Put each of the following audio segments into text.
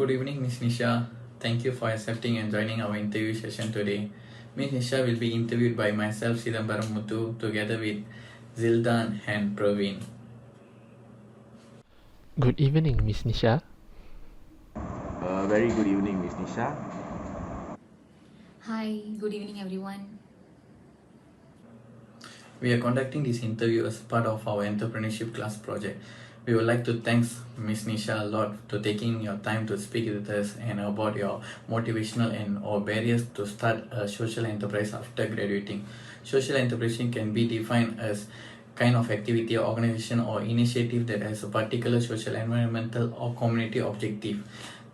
Good evening, Miss Nisha. Thank you for accepting and joining our interview session today. Miss Nisha will be interviewed by myself, Sidambaram Muthu, together with Zildan and Praveen. Good evening, Miss Nisha. Very good evening, Miss Nisha. Hi, good evening everyone. We are conducting this interview as part of our entrepreneurship class project. We would like to thank Miss Nisha a lot for taking your time to speak with us and about your motivational and or barriers to start a social enterprise after graduating. Social entrepreneurship can be defined as kind of activity, organization, or initiative that has a particular social, environmental, or community objective.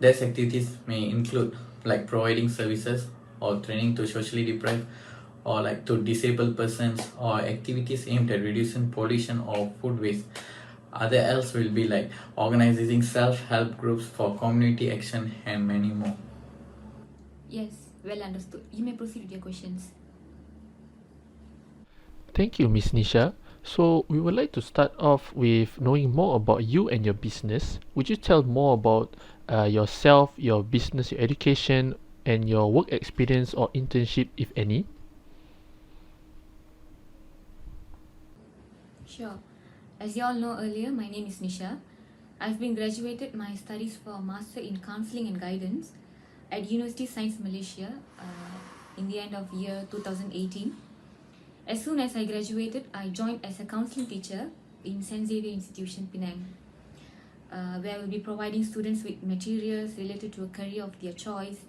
These activities may include like providing services or training to socially deprived or like to disabled persons or activities aimed at reducing pollution or food waste. Other else will be like organizing self-help groups for community action and many more. Yes, well understood. You may proceed with your questions. Thank you, Miss Nisha. So, we would like to start off with knowing more about you and your business. Would you tell more about yourself, your business, your education, and your work experience or internship, if any? Sure. As you all know earlier, my name is Nisha. I've been graduated my studies for Master in Counseling and Guidance at University Science Malaysia in the end of year 2018. As soon as I graduated, I joined as a counseling teacher in St. Xavier Institution, Penang, where I will be providing students with materials related to a career of their choice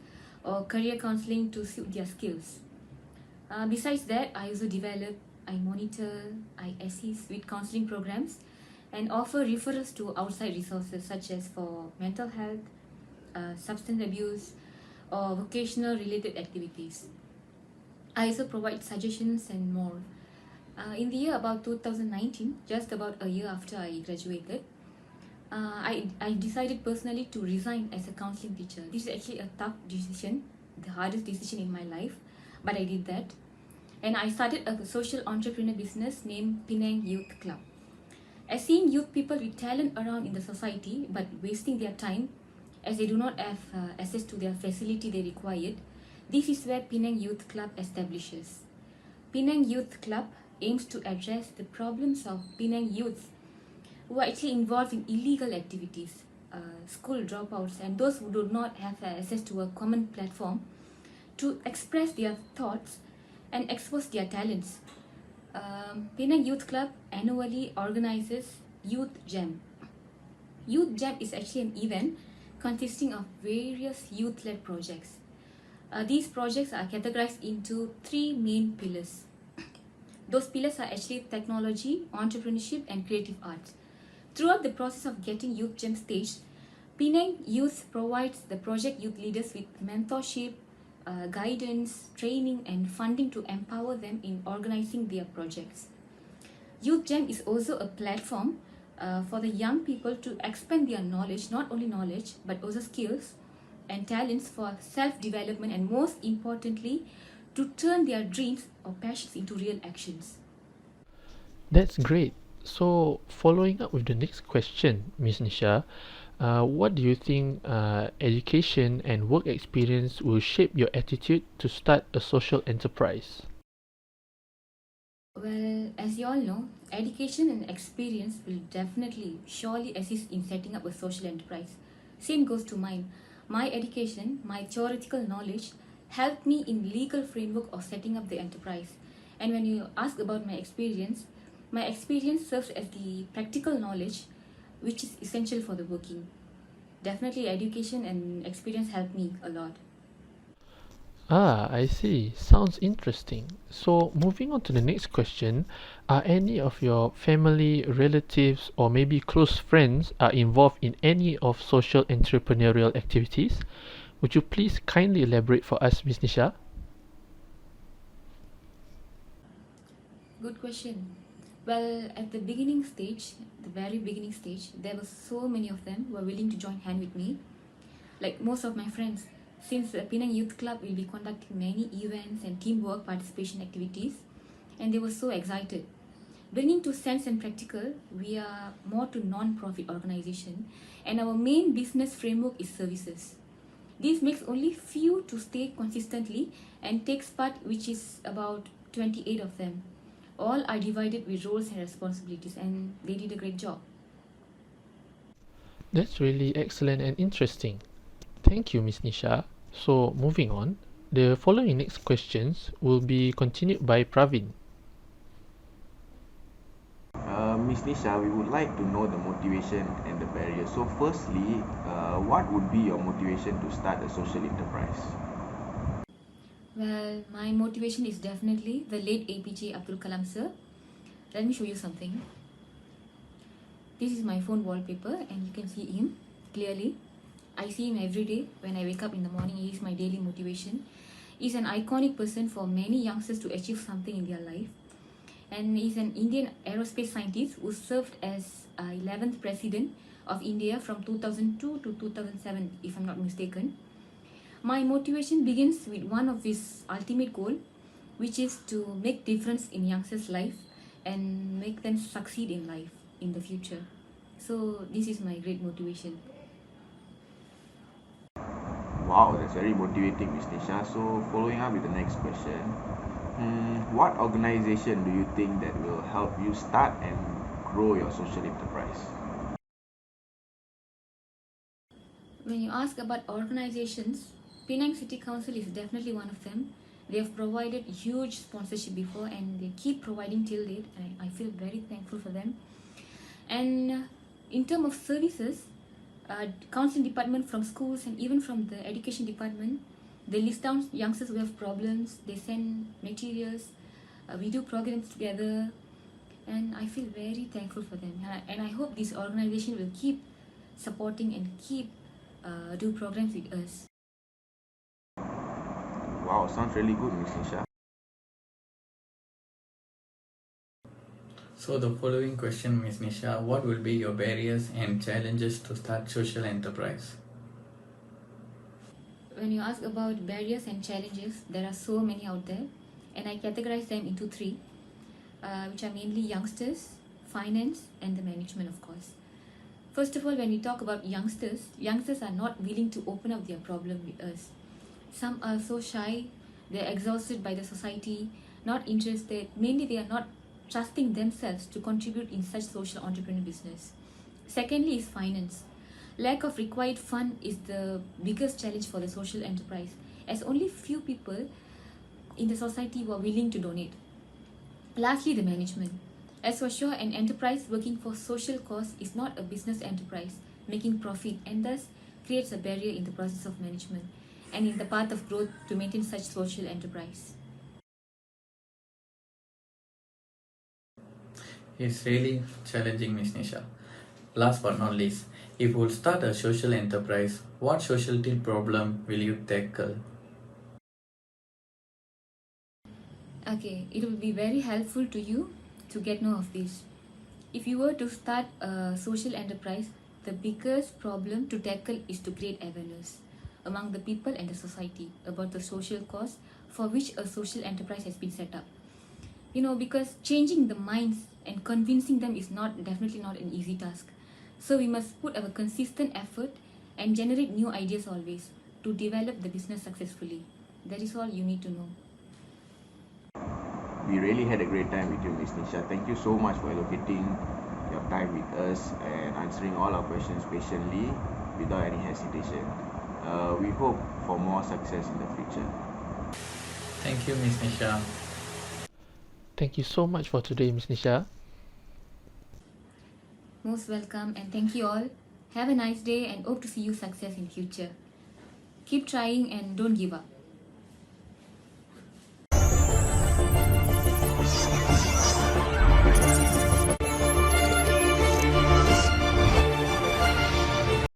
or career counseling to suit their skills. Besides that, I also develop, I monitor, I assist with counseling programs and offer referrals to outside resources such as for mental health, substance abuse, or vocational related activities. I also provide suggestions and more. In the year about 2019, just about a year after I graduated, I decided personally to resign as a counseling teacher. This is actually a tough decision, the hardest decision in my life, but I did that. And I started a social entrepreneur business named Penang Youth Club. As seeing youth people with talent around in the society but wasting their time as they do not have access to their facility they required, this is where Penang Youth Club establishes. Penang Youth Club aims to address the problems of Penang youths who are actually involved in illegal activities, school dropouts, and those who do not have access to a common platform to express their thoughts and expose their talents. Penang Youth Club annually organizes Youth Jam. Youth Jam is actually an event consisting of various youth-led projects. These projects are categorized into three main pillars. Those pillars are actually technology, entrepreneurship, and creative arts. Throughout the process of getting Youth Jam staged, Penang Youth provides the project youth leaders with mentorship, guidance, training, and funding to empower them in organizing their projects. Youth Jam is also a platform for the young people to expand their knowledge, not only knowledge, but also skills and talents for self-development, and most importantly, to turn their dreams or passions into real actions. That's great. So, following up with the next question, Miss Nisha, what do you think education and work experience will shape your attitude to start a social enterprise? Well, as you all know, education and experience will definitely, surely assist in setting up a social enterprise. Same goes to mine. My education, my theoretical knowledge helped me in legal framework of setting up the enterprise. And when you ask about my experience serves as the practical knowledge which is essential for the working. Definitely education and experience helped me a lot. Ah, I see. Sounds interesting. So, moving on to the next question, are any of your family, relatives, or maybe close friends are involved in any of social entrepreneurial activities? Would you please kindly elaborate for us, Miss Nisha? Good question. Well, at the beginning stage, the very beginning stage, there were so many of them who were willing to join hand with me. Like most of my friends, since the Penang Youth Club will be conducting many events and teamwork participation activities, and they were so excited. Bringing to sense and practical, we are more to non-profit organization, and our main business framework is services. This makes only few to stay consistently and takes part, which is about 28 of them. All are divided with roles and responsibilities, and they did a great job. That's really excellent and interesting. Thank you, Miss Nisha. So, moving on, the following next questions will be continued by Praveen. Miss Nisha, we would like to know the motivation and the barriers. So, firstly, what would be your motivation to start a social enterprise? Well, my motivation is definitely the late APJ Abdul Kalam sir. Let me show you something. This is my phone wallpaper, and you can see him clearly. I see him every day when I wake up in the morning. He is my daily motivation. He's an iconic person for many youngsters to achieve something in their life. And he's an Indian aerospace scientist who served as 11th President of India from 2002 to 2007, if I'm not mistaken. My motivation begins with one of his ultimate goal, which is to make difference in youngsters' life and make them succeed in life in the future. So this is my great motivation. Wow, that's very motivating, Miss Nisha. So, following up with the next question, what organization do you think that will help you start and grow your social enterprise? When you ask about organizations, Penang City Council is definitely one of them. They have provided huge sponsorship before, and they keep providing till date, and I feel very thankful for them. And in terms of services, counseling department from schools and even from the education department, they list down youngsters who have problems, they send materials, we do programs together, and I feel very thankful for them. And I hope this organization will keep supporting and keep do programs with us. Wow, sounds really good, Miss Nisha. So the following question, Ms. Nisha, what will be your barriers and challenges to start social enterprise? When you ask about barriers and challenges, there are so many out there, and I categorize them into three, which are mainly youngsters, finance, and the management, of course. First of all, when we talk about youngsters are not willing to open up their problem with us. Some are so shy, they're exhausted by the society, not interested. Mainly, they are not trusting themselves to contribute in such social entrepreneur business. Secondly is finance. Lack of required fund is the biggest challenge for the social enterprise, as only few people in the society were willing to donate. Lastly, the management. As for sure, an enterprise working for social cause is not a business enterprise making profit, and thus creates a barrier in the process of management and in the path of growth to maintain such social enterprise. It's really challenging, Ms. Nisha. Last but not least, if you would start a social enterprise, what societal problem will you tackle? Okay, it will be very helpful to you to get know of this. If you were to start a social enterprise, the biggest problem to tackle is to create awareness among the people and the society about the social cause for which a social enterprise has been set up. Because changing the minds and convincing them is definitely not an easy task. So we must put our consistent effort and generate new ideas always to develop the business successfully. That is all you need to know. We really had a great time with you, Miss Nisha. Thank you so much for allocating your time with us and answering all our questions patiently without any hesitation. We hope for more success in the future. Thank you, Ms. Nisha. Thank you so much for today, Miss Nisha. Most welcome, and thank you all. Have a nice day and hope to see you success in future. Keep trying and don't give up.